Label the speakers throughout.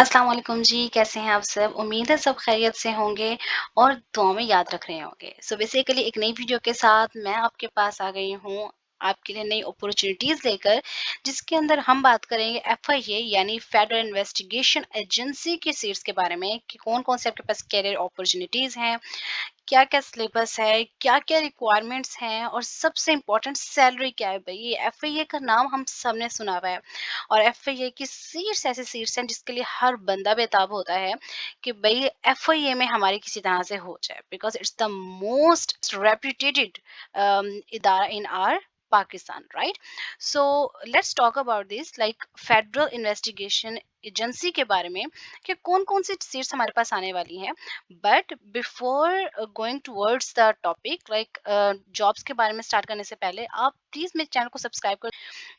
Speaker 1: अस्सलाम वालेकुम जी, कैसे हैं आप सब? उम्मीद है सब खैरियत से होंगे और दुआ में याद रख रहे होंगे। सो बेसिकली एक नई वीडियो के साथ मैं आपके पास आ गई हूँ, आपके लिए नई अपॉर्च्युनिटीज़ लेकर, जिसके अंदर हम बात करेंगे एफआईए यानी फेडरल इन्वेस्टिगेशन एजेंसी की सीट्स के बारे में कि कौन-कौन से आपके पास करियर अपॉर्च्युनिटीज़ हैं, क्या-क्या सिलेबस है, क्या-क्या रिक्वायरमेंट्स हैं और सबसे इम्पोर्टेंट सैलरी क्या है भई? ये एफआईए का नाम हम सबने सुना हुआ है और एफआईए की सीट्स ऐसी सीट्स हैं जिसके लिए हर बंदा बेताब होता है कि भई एफआईए में हमारी किसी तरह से हो जाए because it's the most reputed इदारा in our Pakistan, right? So let's talk about this like federal investigation agency के बारे में कि कौन-कौन सी सीट्स हमारे पास आने वाली हैं। But before going towards the topic like jobs के बारे में स्टार्ट करने से पहले आप प्लीज मेरे चैनल को सब्सक्राइब कर,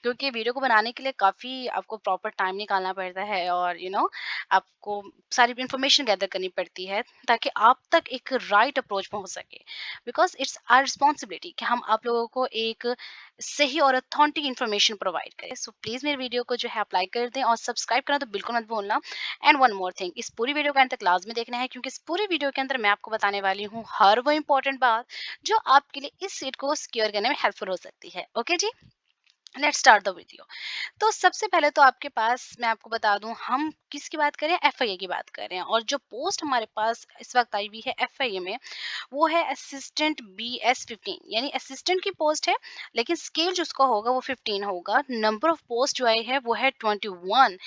Speaker 1: क्योंकि वीडियो को बनाने के लिए काफ़ी आपको प्रॉपर टाइम निकालना पड़ता है और आपको सारी इन्फॉर्मेशन गैदर करनी पड़ती है ताकि आप तक एक राइट अप्रोच पहुंच सके। बिकॉज इट्स आर रिस्पॉन्सिबिलिटी कि हम आप लोगों को एक सही और अथेंटिक इन्फॉर्मेशन प्रोवाइड करें। सो प्लीज़ मेरे वीडियो को जो है अप्लाई कर दें और सब्सक्राइब करना तो बिल्कुल मत भूलना। एंड वन मोर थिंग, इस पूरी वीडियो का अंत तक लाजमी देखना है क्योंकि इस पूरी वीडियो के अंदर मैं आपको बताने वाली हूँ हर वो इंपॉर्टेंट बात जो आपके लिए इस सीट को सिक्योर करने में हेल्पफुल हो सकती है। ओके जी, लेट्स स्टार्ट द वीडियो। तो सबसे पहले तो आपके पास मैं आपको बता दूं हम किसकी बात करें, एफआईए की बात करें और जो पोस्ट हमारे पास इस वक्त आई हुई है एफआईए में वो है असिस्टेंट BS 15 यानी असिस्टेंट की पोस्ट है, लेकिन स्केल जो उसका होगा वो 15 होगा। नंबर ऑफ पोस्ट जो आई है वो है 21।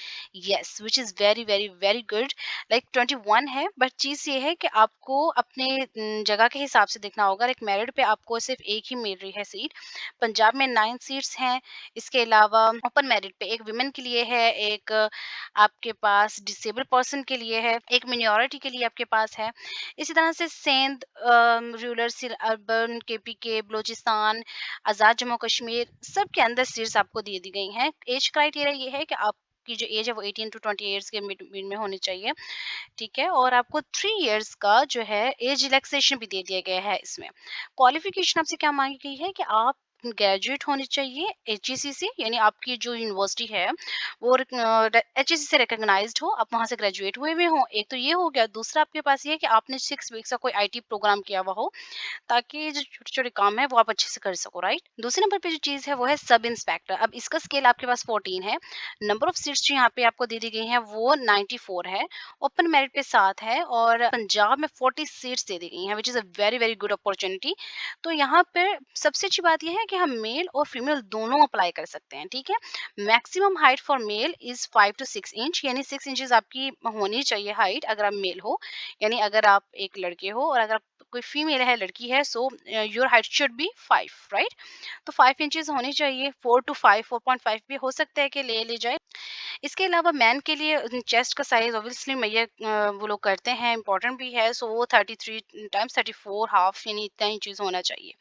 Speaker 1: Yes, which is very very very good. Like 21 है, बट चीज़ ये है कि आपको अपने जगह के हिसाब से देखना होगा। लाइक मेरिट पे आपको सिर्फ एक ही मिल रही है सीट। पंजाब में 9 सीट्स हैं। इसके अलावा ओपन मेरिट पे एक विमेन के लिए है, एक आपके पास डिसेबल पर्सन के लिए है, एक मिनोरिटी के लिए आपके पास है। इसी तरह से Sindh, rural, urban, KPK, Balochistan, Azad Jammu Kashmir, सब के अंदर सीट्स आपको दे दी गई हैं। एज क्राइटेरिया ये है कि आपकी जो एज है वो 18 टू 20 ईयर्स के मिड मिड में होनी चाहिए, ठीक है? और आपको 3 इयर्स का जो है एज रिलैक्सेशन भी दे दिया गया है इसमें। क्वालिफिकेशन आपसे क्या माँगी गई है कि आप ग्रेजुएट होनी चाहिए HEC से, यानी आपकी जो यूनिवर्सिटी है वो HEC से रिकॉग्नाइज्ड हो, आप वहाँ से ग्रेजुएट हुए हुए हों। एक तो ये हो गया, दूसरा आपके पास ये है कि आपने 6 वीक्स का कोई IT प्रोग्राम किया हुआ हो ताकि जो छोटे-छोटे काम है वो आप अच्छे से कर सको, राइट? दूसरे नंबर पे जो चीज़ है वो है सब इंस्पेक्टर। अब इसका स्केल आपके पास 14 है। नंबर ऑफ सीट्स जो यहाँ पे आपको दे दी गई हैं वो 94 है। ओपन मेरिट पे 7 है और पंजाब में 40 सीट्स दे दी गई हैं, which is a very very good opportunity. तो यहाँ पे सबसे अच्छी बात ये है कि हम मेल और फीमेल दोनों अप्लाई कर सकते हैं, ठीक है? Maximum height for male is 5 to 6 inch, यानी 6 इंचेस आपकी होनी चाहिए हाइट अगर आप मेल हो। यानी अगर आप एक लड़के हो और अगर कोई फीमेल है, लड़की है, so your height should be 5, right? तो 5 इंचेस होनी चाहिए। 4 टू 5, 4.5 भी हो सकता है कि ले जाए। इसके अलावा मैन के लिए चेस्ट का साइज ऑब्वियसली मैं ये वो लोग करते हैं, इंपॉर्टेंट भी है, सो वो 33 टाइम्स 34 हाफ यानी इतना इंचेस होना चाहिए।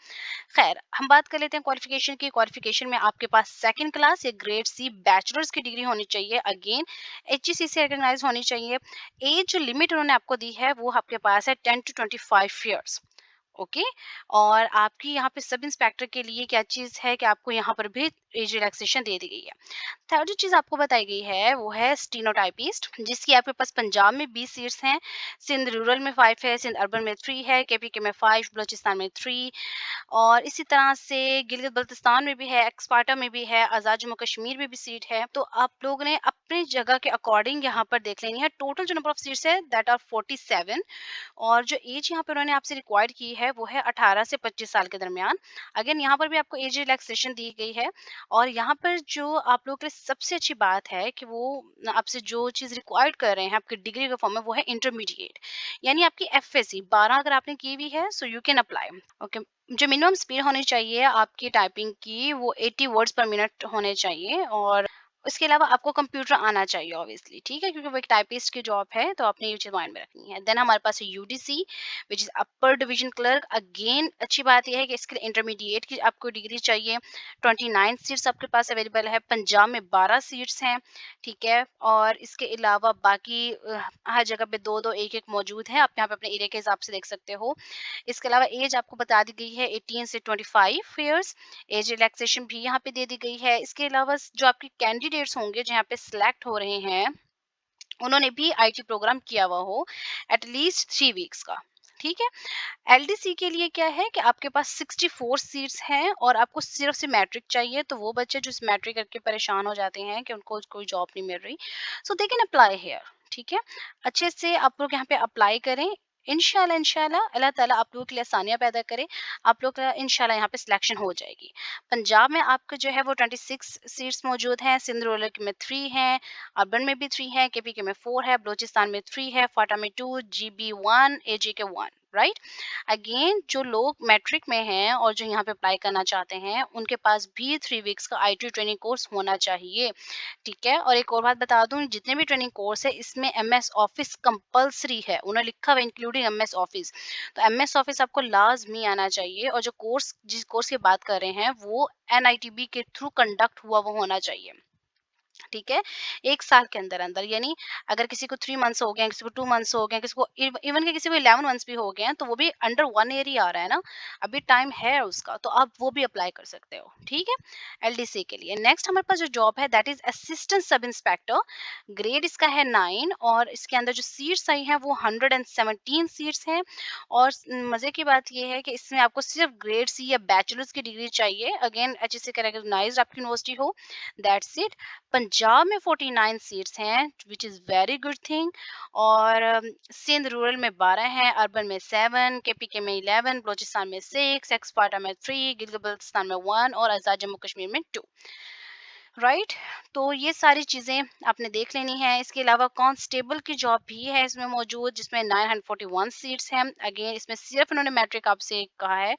Speaker 1: खैर, हम बात कर लेते हैं क्वालिफिकेशन की। क्वालिफिकेशन में आपके पास सेकंड क्लास या ग्रेड सी बैचलर्स की डिग्री होनी चाहिए। अगेन HEC से रिकॉग्नाइज होनी चाहिए। एज जो लिमिट उन्होंने आपको दी है वो आपके पास है 10 टू 25 ईयर्स। ओके। और आपकी यहाँ पे सब इंस्पेक्टर के लिए क्या चीज़ है कि आपको यहाँ पर भी एज रिलैक्सेशन दे दी गई है। थर्ड जो चीज़ आपको बताई गई है वो है स्टीनोटाइपिस्ट, जिसकी आपके पास पंजाब में 20 सीट्स हैं, सिंध रूरल में 5 है, सिंध अर्बन में 3 है, KPK में 5, बलूचिस्तान में 3 और इसी तरह से गिलगित बल्तिस्तान में भी है, एक्सपार्टा में भी है, आज़ाद जम्मू कश्मीर में भी सीट है। तो आप लोगों ने अपनी जगह के अकॉर्डिंग यहाँ पर देख लेनी है। टोटल जो नंबर ऑफ सीट्स है दैट आर 47 और जो एज यहाँ पे उन्होंने आपसे रिक्वायर्ड की है वो है 18 से 25 साल के दरमियान। अगेन यहाँ पर भी आपको एज रिलैक्सेशन दी गई है और यहाँ पर जो आप लोगों के लिए सबसे अच्छी बात है कि वो आपसे जो चीज़ रिक्वायर्ड कर रहे हैं आपकी डिग्री के फॉर्म में वो है इंटरमीडिएट, यानी आपकी FSC 12 अगर आपने की हुई है so you can apply. Okay. जो मिनिमम स्पीड होनी चाहिए आपकी टाइपिंग की वो 80 वर्ड्स पर मिनट होने चाहिए और इसके अलावा आपको कंप्यूटर आना चाहिए ऑब्वियसली, ठीक है? क्योंकि वो एक टाइपिस्ट की जॉब है तो आपने ये चीज़ माइंड में रखनी है। देन हमारे पास है UDC which is upper division clerk. Again अच्छी बात ये है कि इसके लिए इंटरमीडिएट की आपको डिग्री चाहिए। 29 सीट्स आपके पास अवेलेबल है। पंजाब में 12 सीट्स हैं, ठीक है? और इसके अलावा बाकी हर जगह पे 2-2 1-1 मौजूद हैं। आप यहाँ पे अपने एरिया के हिसाब से देख सकते हो। इसके अलावा एज आपको बता दी गई है 18 से 25 ईयर्स। एज रिलैक्सेशन भी यहाँ पे दे दी गई है। इसके अलावा जो आपके कैंडिडेट्स होंगे जो यहाँ पे सिलेक्ट हो रहे हैं उन्होंने भी आईटी प्रोग्राम किया हुआ हो एटलीस्ट 3 वीक्स का। ठीक है। एलडीसी के लिए क्या है कि आपके पास 64 सीट्स हैं और आपको सिर्फ से मैट्रिक चाहिए, तो वो बच्चे जो इस मैट्रिक करके परेशान हो जाते हैं कि उनको कोई जॉब नहीं मिल रही, सो दे कैन अप्लाई हेयर। ठीक है। अच्छे से आप लोग यहाँ पे अप्लाई करें। इंशाल्लाह इंशाल्लाह अल्लाह ताला आप लोगों के लिए आसानियां पैदा करे। आप लोग का इंशाल्लाह यहाँ पे सिलेक्शन हो जाएगी। पंजाब में आपका जो है वो 26 सीट्स मौजूद हैं, सिंध रूरल में 3 हैं, अर्बन में भी 3 है, केपी के में 4 है, बलोचिस्तान में 3 है, फाटा में 2, जीबी 1, एजे के 1। राइट। अगेन जो लोग मैट्रिक में हैं और जो यहाँ पे अप्लाई करना चाहते हैं, उनके पास भी 3 वीक्स का आईटी ट्रेनिंग कोर्स होना चाहिए। ठीक है। और एक और बात बता दूं, जितने भी ट्रेनिंग कोर्स है इसमें एमएस ऑफिस कंपलसरी है, उन्होंने लिखा हुआ इंक्लूडिंग एमएस ऑफिस। तो एमएस ऑफिस आपको लाजमी आना चाहिए, और जो कोर्स जिस कोर्स की बात कर रहे हैं वो एनआईटीबी के थ्रू कंडक्ट हुआ वो होना चाहिए। ठीक है। 1 साल के अंदर अंदर, यानी अगर किसी को 3 मंथ्स हो गए हैं, किसी को 2 मंथ्स हो गए हैं, किसी को इवन के किसी को 11 मंथ्स भी हो गए हैं, तो वो भी अंडर 1 ईयर ही आ रहा है ना, अभी टाइम है उसका, तो आप वो भी अप्लाई कर सकते हो। ठीक है। एलडीसी के लिए नेक्स्ट हमारे पास जो जॉब है that is assistant sub inspector. Grade इसका है 9, और इसके अंदर जो सीट्स आई हैं वो 117 सीट्स हैं। और मजे की बात ये है कि इसमें आपको सिर्फ ग्रेड सी या बैचलर्स की डिग्री चाहिए, again H S C recognized आपकी यूनिवर्सिटी हो, दैट्स इट। पंजाब में 49 सीट्स हैं which is very good thing. और सिंध रूरल में 12 हैं, अर्बन में 7, केपीके में 11, बलोचिस्तान में 6, एक्सपार्टा में 3, गिलगित बल्तिस्तान में 1 और आज़ाद जम्मू कश्मीर में 2। राइट। तो ये सारी चीज़ें आपने देख लेनी है। इसके अलावा कांस्टेबल की जॉब भी है इसमें मौजूद, जिसमें 941 सीट्स हैं। अगेन इसमें सिर्फ उन्होंने मैट्रिक आपसे कहा है,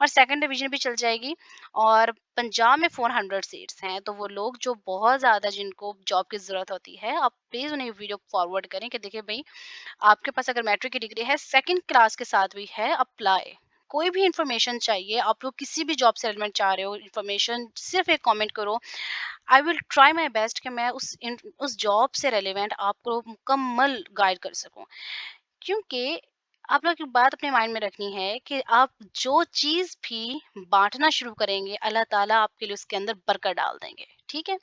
Speaker 1: और सेकंड डिवीजन भी चल जाएगी। और पंजाब में 400 सीट्स हैं, तो वो लोग जो बहुत ज़्यादा जिनको जॉब की ज़रूरत होती है, आप प्लीज़ उन्हें वीडियो फॉरवर्ड करें कि देखिए भाई, आपके पास अगर मैट्रिक की डिग्री है, सेकंड क्लास के साथ भी है, अप्लाई। कोई भी इंफॉर्मेशन चाहिए, आप लोग किसी भी जॉब से रिलेटेड चाह रहे हो इंफॉर्मेशन, सिर्फ एक कमेंट करो। I will try my best कि मैं उस जॉब से रेलेवेंट आपको मुकम्मल गाइड कर सकूं। क्योंकि आप लोग एक बात अपने माइंड में रखनी है कि आप जो चीज भी बांटना शुरू करेंगे, अल्लाह ताला आपके लिए उसके अंदर बरकत डाल देंगे। ठीक है।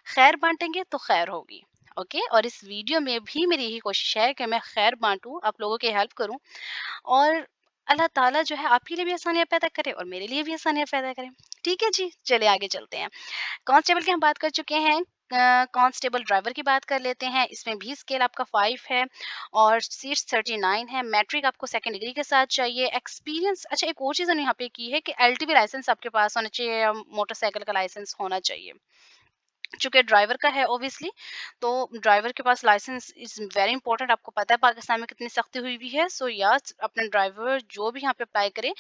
Speaker 1: खैर बांटेंगे तो खैर होगी। ओके। और इस वीडियो में भी मेरी यही कोशिश है कि मैं खैर बांटूं, आप लोगों की हेल्प करूं, और अल्लाह ताला जो है आपके लिए भी आसानियां पैदा करे और मेरे लिए भी आसानियां पैदा करे। ठीक है जी, चलिए आगे चलते हैं। कांस्टेबल की हम बात कर चुके हैं। कांस्टेबल ड्राइवर की बात कर लेते हैं। इसमें भी स्केल आपका 5 है और सीट्स 39 है। मैट्रिक आपको सेकंड डिग्री के साथ चाहिए। एक्सपीरियंस, अच्छा एक और चीज़ उन्होंने यहाँ पे की है कि एलटीवी लाइसेंस आपके पास होना चाहिए, या मोटरसाइकिल का लाइसेंस होना चाहिए। चूंकि ड्राइवर का है ऑब्वियसली, तो ड्राइवर के पास लाइसेंस इज वेरी इंपॉर्टेंट। आपको पता है पाकिस्तान में कितनी सख्ती हुई हुई है, सो यस अपने ड्राइवर जो भी यहाँ पे अप्लाई करे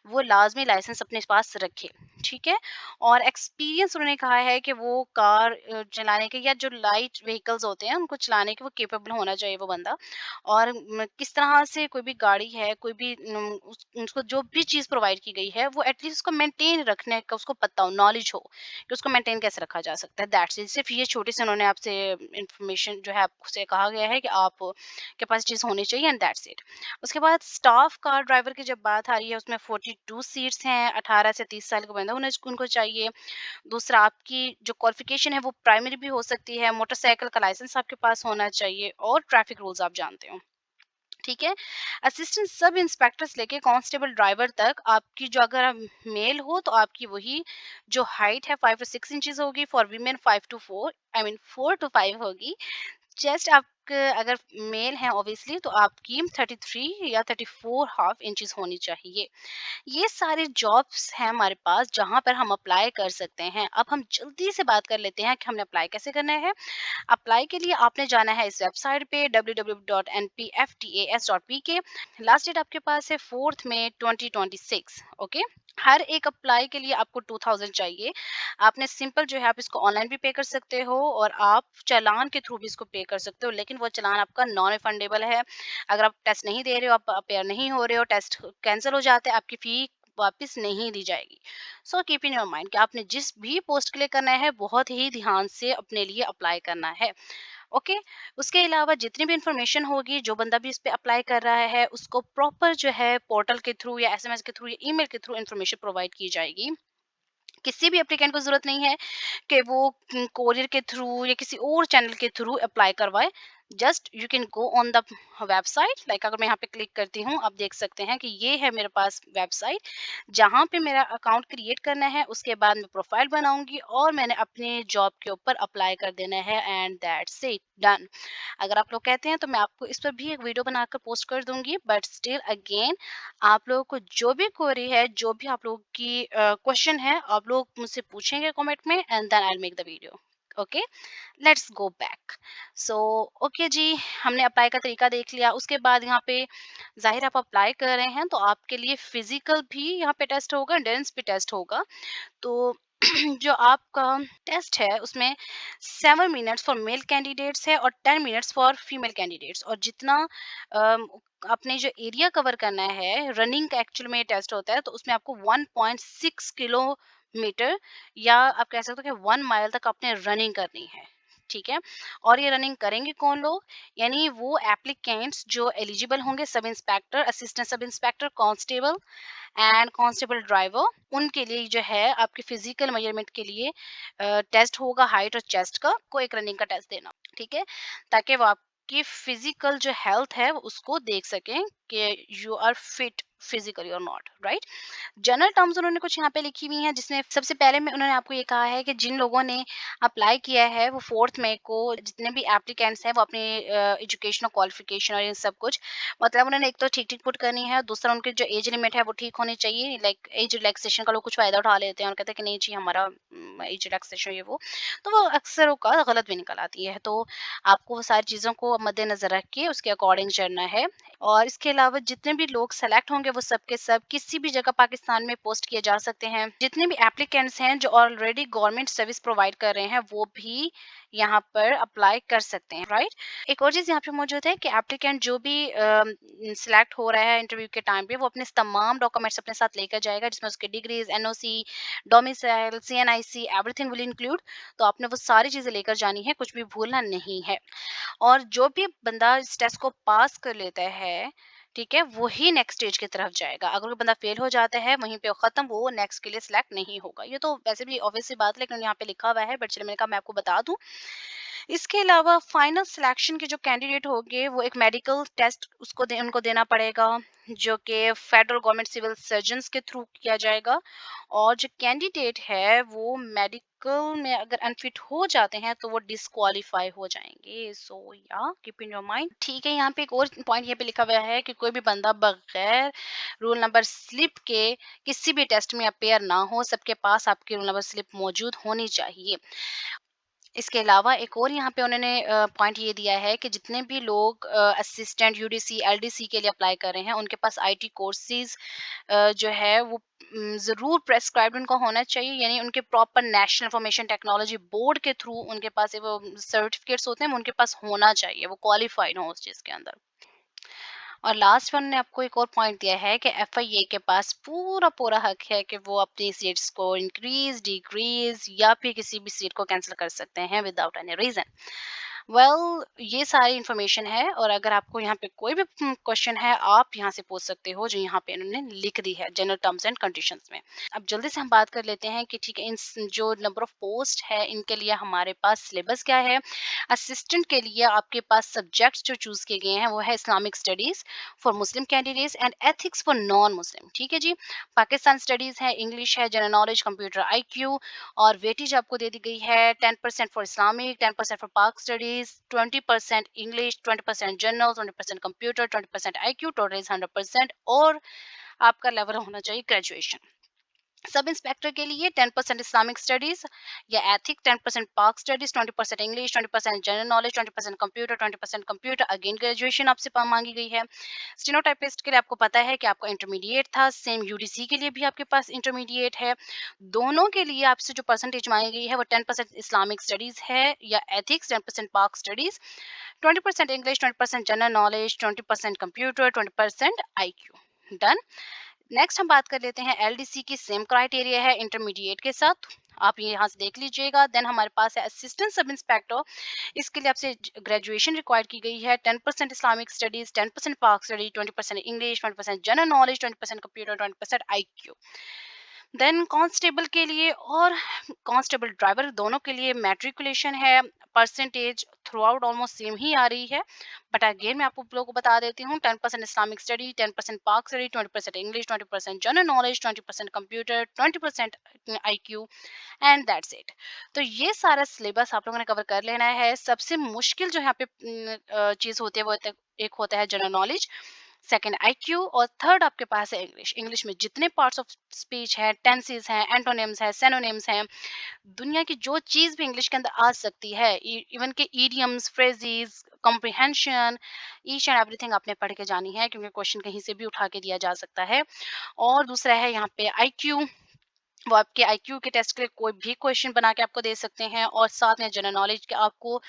Speaker 1: वो लाजमी लाइसेंस अपने पास रखे। ठीक है। और एक्सपीरियंस उन्होंने कहा है कि वो कार चलाने के या जो लाइट व्हीकल्स होते हैं उनको चलाने के वो केपेबल होना चाहिए वो बंदा। और किस तरह से कोई भी गाड़ी है, कोई भी उसको जो भी चीज़ प्रोवाइड की गई है वो एटलीस्ट उसको मेंटेन रखने का उसको पता हो, नॉलेज हो कि उसको मेंटेन कैसे रखा जा सकता है। That's it. सिर्फ ये छोटी सी उन्होंने आपसे इंफॉर्मेशन जो है आपसे कहा गया है कि आप के पास चीज़ होनी चाहिए, एंड दैट्स इट। उसके बाद स्टाफ कार ड्राइवर की जब बात आ रही है, उसमें 42 सीट्स हैं। 18 से 30 साल का बंदा होना उनको चाहिए। दूसरा, आपकी जो क्वालिफिकेशन है वो प्राइमरी भी हो सकती है। मोटरसाइकिल का लाइसेंस आपके पास होना चाहिए, और ट्रैफिक रूल्स आप जानते हो। ठीक है। असिस्टेंट सब इंस्पेक्टर से लेके कांस्टेबल ड्राइवर तक आपकी जो, अगर आप मेल हो तो आपकी वही जो हाइट है 5 to 6 इंचेस होगी। For women 5 to 4, I mean 4 to 5 होगी। जस्ट आप अगर मेल हैं ऑब्वियसली तो आपकी 33 या 34.5 इंचेस होनी चाहिए। ये सारे जॉब्स हैं हमारे पास जहां पर हम अप्लाई कर सकते हैं। अब हम जल्दी से बात कर लेते हैं कि हमने अप्लाई कैसे करना है। अप्लाई के लिए आपने जाना है इस वेबसाइट पे www.npftas.pk। लास्ट डेट आपके पास है 4 मई 2026। ओके। हर एक अप्लाई के लिए आपको 2000 चाहिए। आपने सिंपल जो है आप इसको ऑनलाइन भी पे कर सकते हो, और आप चालान के थ्रू भी इसको पे कर सकते हो, लेकिन वो चालान आपका नॉन रिफंडेबल है। अगर आप टेस्ट नहीं दे रहे हो, आप अपेयर नहीं हो रहे हो, टेस्ट कैंसिल हो जाते हैं, आपकी फी वापस नहीं दी जाएगी। So keep in your mind कि आपने जिस भी पोस्ट के लिए करना है बहुत ही ध्यान से अपने लिए अप्लाई करना है। ओके। उसके अलावा जितनी भी इंफॉर्मेशन होगी, जो बंदा भी इस पे अप्लाई कर रहा है उसको प्रॉपर जो है पोर्टल के थ्रू या एसएमएस के थ्रू या ईमेल के थ्रू इंफॉर्मेशन प्रोवाइड की जाएगी। किसी भी एप्लीकेंट को जरूरत नहीं है कि वो कोरियर के थ्रू या किसी और चैनल के थ्रू अप्लाई करवाए। Just you can go on the website, like अगर मैं यहाँ पे क्लिक करती हूँ, आप देख सकते हैं कि ये है मेरे पास वेबसाइट जहाँ पे मेरा अकाउंट क्रिएट करना है, उसके बाद मैं प्रोफाइल बनाऊंगी और मैंने अपने जॉब के ऊपर अप्लाई कर देना है, एंड दैट्स इट, डन। अगर आप लोग कहते हैं तो मैं आपको इस पर भी एक वीडियो बनाकर पोस्ट कर दूंगी, बट स्टिल अगेन आप लोगों को जो भी क्वेरी है, जो भी आप लोगों की क्वेश्चन है, आप लोग मुझसे पूछेंगे कमेंट में, and then I will make the video. Okay, let's go back. So okay जी, हमने अप्लाई का तरीका देख लिया। उसके बाद यहाँ पे जाहिर आप अप्लाई कर रहे हैं तो आपके लिए फिजिकल भी यहाँ पे टेस्ट होगा, एंड्योरेंस भी टेस्ट होगा। तो जो आपका टेस्ट है उसमें 7 मिनट्स फॉर मेल कैंडिडेट्स है और 10 मिनट्स फॉर फीमेल कैंडिडेट्स। और जितना अम, आपने जो एरिया कवर करना है, रनिंग का एक्चुअल में टेस्ट होता है, तो उसमें आपको 1.6 किलोमीटर या आप कह सकते हो कि 1 माइल तक आपने रनिंग करनी है। ठीक है, और ये रनिंग करेंगे कौन लोग? यानी वो एप्लीकेंट्स जो एलिजिबल होंगे, sub inspector, assistant sub inspector, constable and constable driver. उनके लिए जो है आपके फिजिकल मेजरमेंट के लिए टेस्ट होगा, हाइट और चेस्ट का, को एक रनिंग का टेस्ट देना। ठीक है, ताकि वो आपकी फिजिकल जो हेल्थ है वो उसको देख सकें कि यू आर फिट फिजिकली और नॉट, राइट। जनरल टर्म्स उन्होंने कुछ यहाँ पे लिखी हुई हैं, जिसमें सबसे पहले में उन्होंने आपको ये कहा है कि जिन लोगों ने अप्लाई किया है वो 4 मई को, जितने भी एप्लीकेंट्स हैं वो अपनी एजुकेशनल क्वालिफिकेशन और ये सब कुछ, मतलब उन्होंने एक तो ठीक ठीक पुट करनी है, दूसरा उनकी जो एज लिमिट है वो ठीक होनी चाहिए। लाइक एज रिलैक्सेशन का लोग कुछ फायदा उठा लेते हैं और कहते हैं कि नहीं जी हमारा एज रिलैक्सेशन ये वो, तो वो अक्सर का गलत भी निकल आती है। तो आपको वो सारी चीज़ों को मद्देनजर रख के उसके अकॉर्डिंग चलना है। और इसके अलावा जितने भी लोग सेलेक्ट होंगे वो सब के सब किसी भी जगह पाकिस्तान में पोस्ट किए जा सकते हैं। जितने भी एप्लीकेंट्स हैं जो ऑलरेडी गवर्नमेंट सर्विस प्रोवाइड कर रहे हैं वो भी यहाँ पर अप्लाई कर सकते हैं, राइट। एक और चीज़ यहाँ पे मौजूद है कि एप्लीकेंट जो भी सिलेक्ट हो रहा है इंटरव्यू के टाइम पे, वो अपने तमाम डॉक्यूमेंट्स अपने साथ लेकर जाएगा, जिसमें उसके degrees, NOC, domicile, CNIC, everything will include. तो आपने वो सारी चीज़ें लेकर जानी है, कुछ भी भूलना नहीं है। और जो भी बंदा इस टेस्ट को पास कर लेता है, ठीक है, वही नेक्स्ट स्टेज की तरफ जाएगा। अगर कोई बंदा फेल हो जाता है वहीं पे खत्म, वो नेक्स्ट के लिए सिलेक्ट नहीं होगा। ये तो वैसे भी ऑब्वियस सी बात है, लेकिन यहाँ पे लिखा हुआ है, बट चलिए मैंने कहा मैं आपको बता दूं। इसके अलावा फाइनल सिलेक्शन के जो कैंडिडेट होंगे वो एक मेडिकल टेस्ट उनको देना पड़ेगा, जो कि फेडरल गवर्नमेंट सिविल सर्जन्स के थ्रू किया जाएगा। और जो कैंडिडेट है वो मेडिकल में अगर अनफिट हो जाते हैं तो वो डिस्क्वालीफाई हो जाएंगे। सो या कीप इन योर माइंड। ठीक है, यहाँ पे एक और पॉइंट यहाँ पे लिखा हुआ है कि कोई भी बंदा बगैर रोल नंबर स्लिप के किसी भी टेस्ट में अपेयर ना हो, सबके पास आपकी रोल नंबर स्लिप मौजूद होनी चाहिए। इसके अलावा एक और यहाँ पे उन्होंने पॉइंट ये दिया है कि जितने भी लोग असिस्टेंट यूडीसी एलडीसी के लिए अप्लाई कर रहे हैं, उनके पास आईटी कोर्सेज जो है वो ज़रूर प्रेस्क्राइब्ड उनका होना चाहिए। यानी उनके proper national information technology board के थ्रू उनके पास वो सर्टिफिकेट्स होते हैं, वो उनके पास होना चाहिए, वो क्वालिफाइड हो उस चीज़ के अंदर। और लास्ट वन ने आपको एक और पॉइंट दिया है कि एफआईए के पास पूरा पूरा हक है कि वो अपनी सीट्स को इंक्रीज, डिक्रीज या फिर किसी भी सीट को कैंसिल कर सकते हैं विदाउट एनी रीजन। वेल, ये सारी इंफॉर्मेशन है, और अगर आपको यहाँ पे कोई भी क्वेश्चन है आप यहाँ से पूछ सकते हो, जो यहाँ पे इन्होंने लिख दी है जनरल टर्म्स एंड कंडीशंस में। अब जल्दी से हम बात कर लेते हैं कि ठीक है, इन जो नंबर ऑफ पोस्ट है इनके लिए हमारे पास सिलेबस क्या है। असिस्टेंट के लिए आपके पास सब्जेक्ट्स जो चूज किए गए हैं वो है Islamic studies for Muslim candidates and ethics for non Muslim. ठीक है जी, पाकिस्तान स्टडीज है, इंग्लिश है, जनरल नॉलेज, कंप्यूटर आईक्यू। और वेटेज आपको दे दी गई है 10% फॉर इस्लामिक, 10% फॉर पाक studies, 20% English, 20% general, 20% computer, 20% IQ, total is 100%। और आपका लेवल होना चाहिए ग्रेजुएशन। सब इंस्पेक्टर के लिए 10% इस्लामिक स्टडीज या एथिक, 10% पाक studies, 20% English, 20% general knowledge, 20% computer, again graduation आपसे मांगी गई है। स्टेनोटाइपिस्ट के लिए आपको पता है कि आपका इंटरमीडिएट था, सेम यूडीसी के लिए भी आपके पास इंटरमीडिएट है। दोनों के लिए आपसे जो परसेंटेज मांगी गई है वो 10% इस्लामिक स्टडीज है या एथिक्स, 10% पाक studies, 20% English, 20% general knowledge, 20% computer, 20% IQ. Done. Next हम बात कर लेते हैं एलडीसी की। सेम क्राइटेरिया है इंटरमीडिएट के साथ, आप ये यहाँ से देख लीजिएगा। देन हमारे पास है असिस्टेंट सब इंस्पेक्टर। इसके लिए आपसे ग्रेजुएशन रिक्वायर की गई है, 10% Islamic studies, 10% Pak study, 20% English, 20% general knowledge, 20% computer, 20% IQ. Then constable के लिए और कांस्टेबल ड्राइवर दोनों के लिए मैट्रिकुलेशन है, percentage throughout almost same ही आ रही है। बट अगेन मैं आप लोगों को बता देती हूँ, 10% Islamic study, 10% Pak study, 20% English, 20% general knowledge, 20% computer, 20% IQ, and that's it. तो ये सारा सिलेबस आप लोगों ने कवर कर लेना है। सबसे मुश्किल जो यहाँ पे चीज होती है वो एक होता है जनरल नॉलेज, सेकंड IQ, और थर्ड आपके पास है इंग्लिश। इंग्लिश में जितने पार्ट्स ऑफ स्पीच है, टेंसेस हैं, एंटोनिम्स हैं, सिनोनिम्स हैं, दुनिया की जो चीज भी इंग्लिश के अंदर आ सकती है, इवन के idioms, phrases, comprehension, each and everything आपने पढ़ के जानी है, क्योंकि क्वेश्चन कहीं से भी उठा के दिया जा सकता है। और दूसरा है यहाँ पे IQ, वो आपके IQ के टेस्ट के लिए कोई भी क्वेश्चन बना के आपको दे सकते हैं। और साथ में जनरल नॉलेज के आपको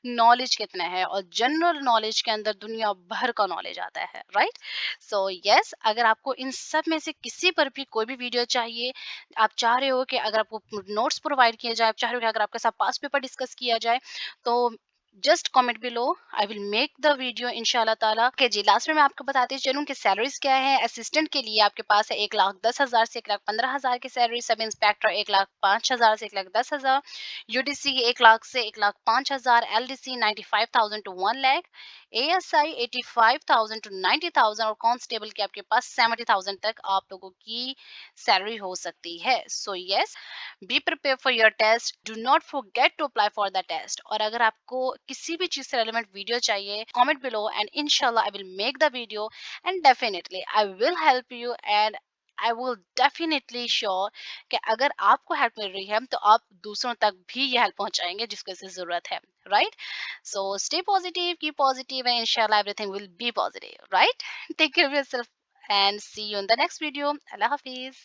Speaker 1: नॉलेज कितना है, और जनरल नॉलेज के अंदर दुनिया भर का नॉलेज आता है, राइट। सो यस, अगर आपको इन सब में से किसी पर भी कोई भी वीडियो चाहिए, आप चाह रहे हो कि अगर आपको नोट्स प्रोवाइड किए जाए, आप चाह रहे हो कि अगर आपके साथ पास्ट पेपर डिस्कस किया जाए, तो just comment below, I will make the video इंशाल्लाह ताला। के जी, लास्ट में मैं आपको बताती चलूं कि सैलरीज क्या है। असिस्टेंट के लिए आपके पास है 1,10,000 से 1,15,000 की सैलरी, सब इंस्पेक्टर 1,05,000 से 1,10,000, UDC 1 लाख से 1,05,000, LDC 95,000 to 1 lakh, ASI 85,000 to 90,000, और कांस्टेबल के आपके पास 70,000 तक आप लोगों की सैलरी हो सकती है। So yes, be prepare for your test, do not forget to apply for the test. और अगर आपको किसी भी चीज से रेलेवेंट वीडियो चाहिए, कमेंट बिलो एंड इंशाल्लाह I will make the video, and definitely I will help you, and I will definitely sure कि अगर आपको हेल्प मिल रही है तो आप दूसरों तक भी ये हेल्प पहुंचाएंगे जिसको इसे जरूरत है, right. So stay positive, keep positive, and इंशाल्लाह everything will be positive, right. Take care of yourself and see you in the next video. अल्लाह हाफिज।